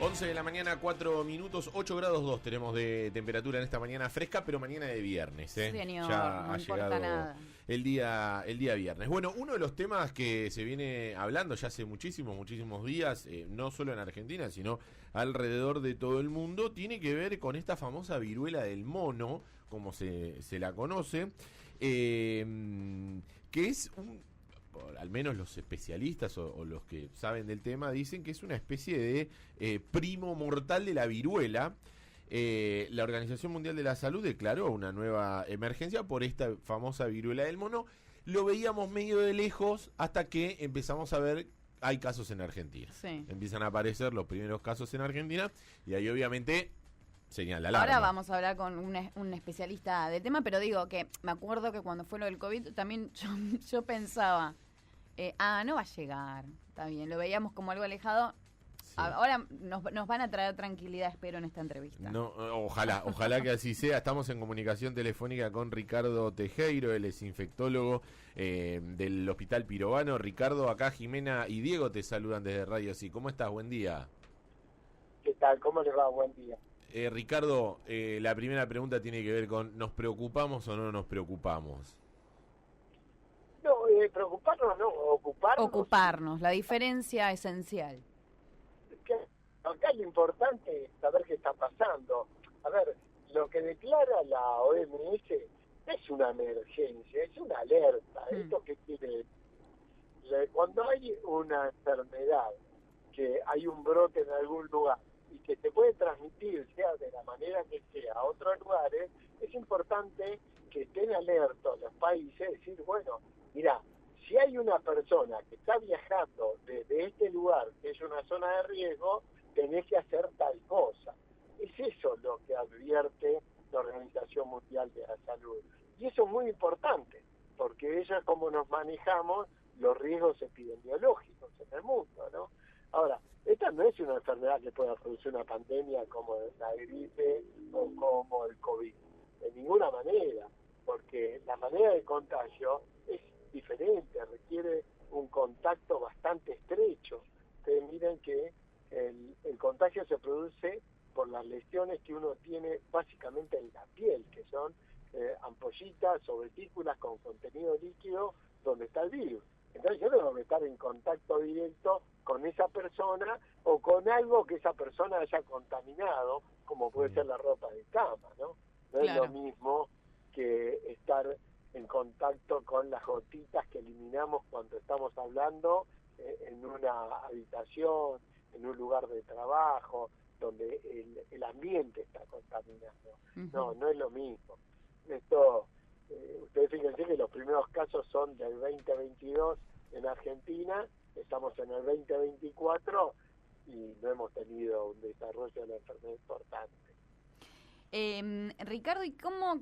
11 de la mañana, 4 minutos, 8 grados 2 tenemos de temperatura en esta mañana fresca, pero mañana de viernes. Sí, señor, ya no ha importa llegado nada. el día viernes. Bueno, uno de los temas que se viene hablando ya hace muchísimos días, no solo en Argentina, sino alrededor de todo el mundo, tiene que ver con esta famosa viruela del mono, como se la conoce, que es al menos los especialistas o los que saben del tema dicen que es una especie de primo mortal de la viruela. La Organización Mundial de la Salud declaró una nueva emergencia por esta famosa viruela del mono. Lo veíamos medio de lejos hasta que empezamos a ver hay casos en Argentina. Sí. Empiezan a aparecer los primeros casos en Argentina y ahí obviamente señala la alarma. Ahora vamos a hablar con un especialista del tema, pero digo que me acuerdo que cuando fue lo del COVID también yo pensaba, no va a llegar, está bien, lo veíamos como algo alejado. Sí. Ahora nos van a traer tranquilidad, espero, en esta entrevista. No, ojalá que así sea. Estamos en comunicación telefónica con Ricardo Tejero, él es infectólogo del Hospital Pirovano. Ricardo, acá Jimena y Diego te saludan desde Radio Sí. ¿Cómo estás? Buen día. ¿Qué tal? ¿Cómo les va? Buen día. Ricardo, la primera pregunta tiene que ver con ¿nos preocupamos o no nos preocupamos? No, preocuparnos no, ocuparnos. Ocuparnos, la diferencia esencial. Acá lo importante es saber qué está pasando. A ver, lo que declara la OMS es una emergencia, es una alerta. ¿Esto qué quiere decir? Cuando hay una enfermedad, que hay un brote en algún lugar y que se puede transmitir, sea de la manera que sea, a otros lugares, es importante que estén alertos los países, decir, bueno, mira, si hay una persona que está viajando desde este lugar, que es una zona de riesgo, tenés que hacer tal cosa. Es eso lo que advierte la Organización Mundial de la Salud. Y eso es muy importante, porque eso es como nos manejamos los riesgos epidemiológicos en el mundo, ¿no? Ahora, esta no es una enfermedad que pueda producir una pandemia como la gripe o como el COVID. De ninguna manera, porque la manera de contagio es diferente, requiere un contacto bastante estrecho. Ustedes miren que el contagio se produce por las lesiones que uno tiene básicamente en la piel, que son ampollitas o vesículas con contenido líquido donde está el virus. Entonces yo tengo que estar en contacto directo con esa persona o con algo que esa persona haya contaminado, como puede ser la ropa de cama, ¿no? No claro. Es lo mismo que estar en contacto con las gotitas que eliminamos cuando estamos hablando en una habitación, en un lugar de trabajo, donde el ambiente está contaminado. Uh-huh. No es lo mismo. Esto, ustedes fíjense que los primeros casos son del 2022 en Argentina, estamos en el 2024 y no hemos tenido un desarrollo de la enfermedad importante. Ricardo, ¿y cómo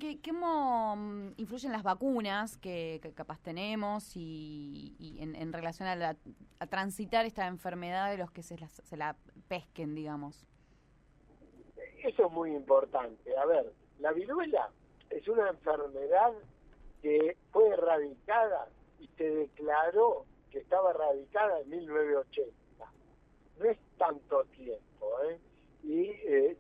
influyen las vacunas que capaz tenemos y en relación a transitar esta enfermedad de los que se la pesquen, digamos? Eso es muy importante. A ver, la viruela es una enfermedad que fue erradicada y se declaró que estaba erradicada en 1980. No es tanto tiempo, y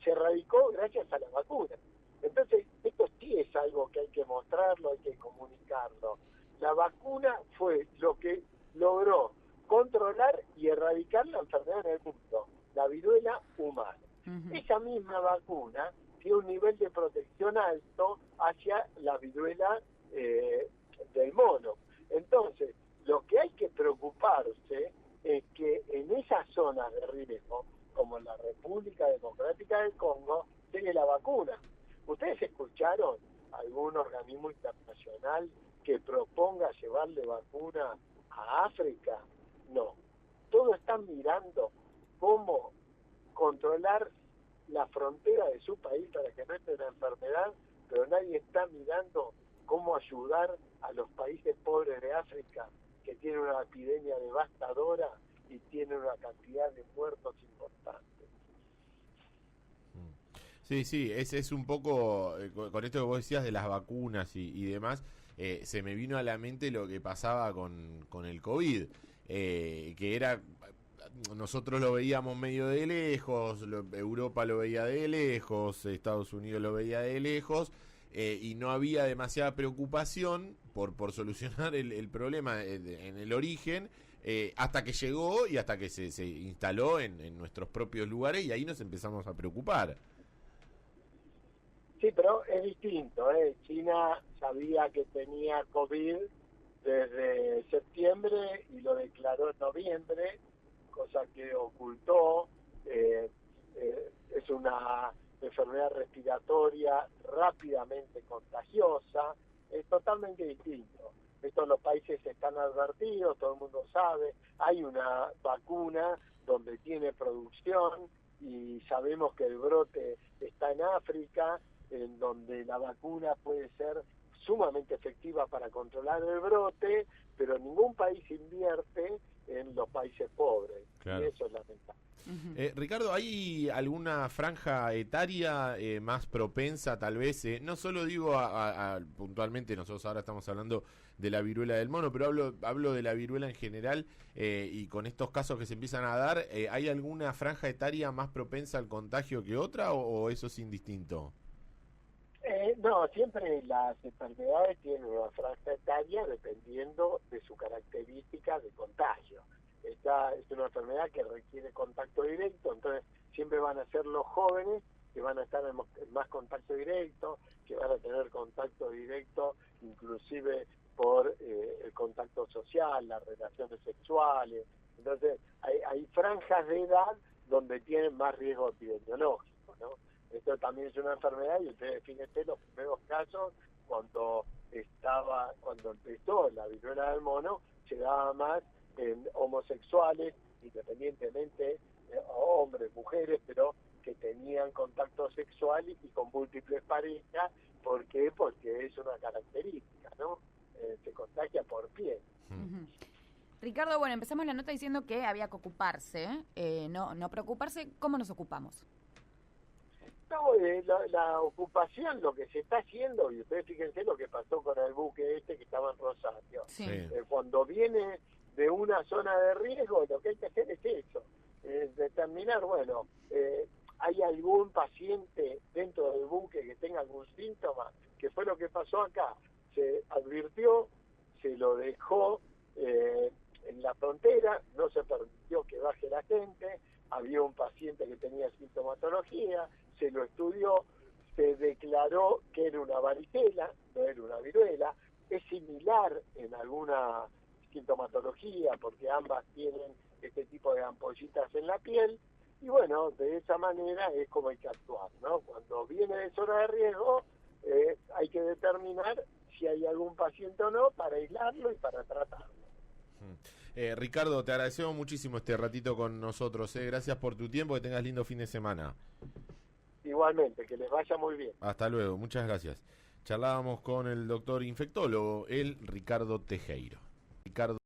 se erradicó gracias a la vacuna. Entonces, esto sí es algo que hay que mostrarlo, hay que comunicarlo. La vacuna fue lo que logró controlar y erradicar la enfermedad en el mundo, la viruela humana. Uh-huh. Esa misma vacuna tiene un nivel de protección alto hacia la viruela del mono. Entonces, lo que hay que preocuparse es que en esas zonas de riesgo, como en la República Democrática del Congo, tiene la vacuna. ¿Ustedes escucharon algún organismo internacional que proponga llevarle vacuna a África? No. Todos están mirando cómo controlar la frontera de su país para que no entre la enfermedad, pero nadie está mirando cómo ayudar a los países pobres de África que tienen una epidemia devastadora y tienen una cantidad de muertos importantes. Sí, es un poco, con esto que vos decías de las vacunas y demás, se me vino a la mente lo que pasaba con el COVID, que era nosotros lo veíamos medio de lejos, Europa lo veía de lejos, Estados Unidos lo veía de lejos, y no había demasiada preocupación por solucionar el problema en el origen, hasta que llegó y hasta que se instaló en nuestros propios lugares, y ahí nos empezamos a preocupar. Sí, pero es distinto, ¿eh? China sabía que tenía COVID desde septiembre y lo declaró en noviembre, cosa que ocultó. Es una enfermedad respiratoria rápidamente contagiosa, es totalmente distinto. Estos los países están advertidos, todo el mundo sabe, hay una vacuna donde tiene producción y sabemos que el brote está en África, en donde la vacuna puede ser sumamente efectiva para controlar el brote, pero ningún país invierte en los países pobres. Claro. Y eso es lamentable. Ricardo, ¿hay alguna franja etaria más propensa tal vez? No solo digo puntualmente, nosotros ahora estamos hablando de la viruela del mono, pero hablo de la viruela en general, y con estos casos que se empiezan a dar, ¿hay alguna franja etaria más propensa al contagio que otra o eso es indistinto? No, siempre las enfermedades tienen una franja etaria dependiendo de su característica de contagio. Esta es una enfermedad que requiere contacto directo, entonces siempre van a ser los jóvenes que van a estar en más contacto directo, que van a tener contacto directo inclusive por el contacto social, las relaciones sexuales. Entonces hay franjas de edad donde tienen más riesgo epidemiológico, ¿no? Esto también es una enfermedad y ustedes fíjense los primeros casos cuando empezó la viruela del mono, se daba más en homosexuales, independientemente hombres, mujeres, pero que tenían contacto sexual y con múltiples parejas. ¿Por qué? Porque es una característica, ¿no? Se contagia por piel. Ricardo, bueno, empezamos la nota diciendo que había que ocuparse, no preocuparse. ¿Cómo nos ocupamos? No, la ocupación, lo que se está haciendo, y ustedes fíjense lo que pasó con el buque que estaba en Rosario. Sí. Cuando viene de una zona de riesgo, lo que hay que hacer es eso, determinar, bueno, ¿hay algún paciente dentro del buque que tenga algún síntoma? Que fue lo que pasó acá. Se advirtió, se lo dejó en la frontera, no se permitió que baje la gente, había un paciente que tenía sintomatología, se lo estudió, se declaró que era una varicela, no era una viruela, es similar en alguna sintomatología porque ambas tienen este tipo de ampollitas en la piel, y bueno, de esa manera es como hay que actuar, ¿no? Cuando viene de zona de riesgo, hay que determinar si hay algún paciente o no para aislarlo y para tratarlo. Ricardo, te agradecemos muchísimo este ratito con nosotros. Gracias por tu tiempo, que tengas lindo fin de semana. Igualmente, que les vaya muy bien. Hasta luego, muchas gracias. Charlábamos con el doctor infectólogo, Ricardo Tejero. Ricardo